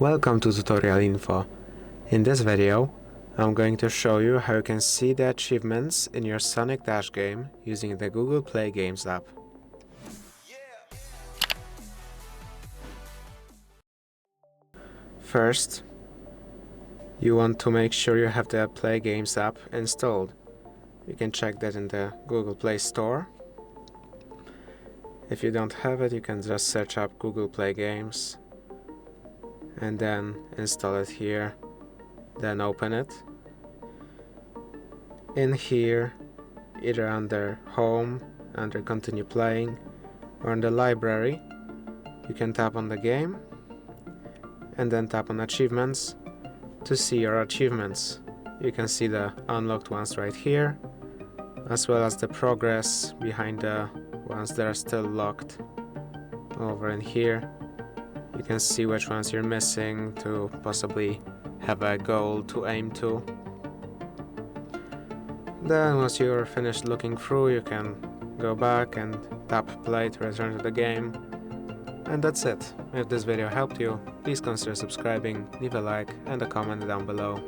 Welcome to Tutorial Info. In this video, I'm going to show you how you can see the achievements in your Sonic Dash game using the Google Play Games app. First, you want to make sure you have the Play Games app installed. You can check that in the Google Play Store. If you don't have it, you can just search up Google Play Games and then install it here, then open it. In here, either under Home, under Continue Playing, or in the Library, you can tap on the game and then tap on Achievements to see your achievements. You can see the unlocked ones right here, as well as the progress behind the ones that are still locked over in here. You can see which ones you're missing to possibly have a goal to aim to. Then once you're finished looking through, you can go back and tap play to return to the game. And that's it. If this video helped you, please consider subscribing, leave a like and a comment down below.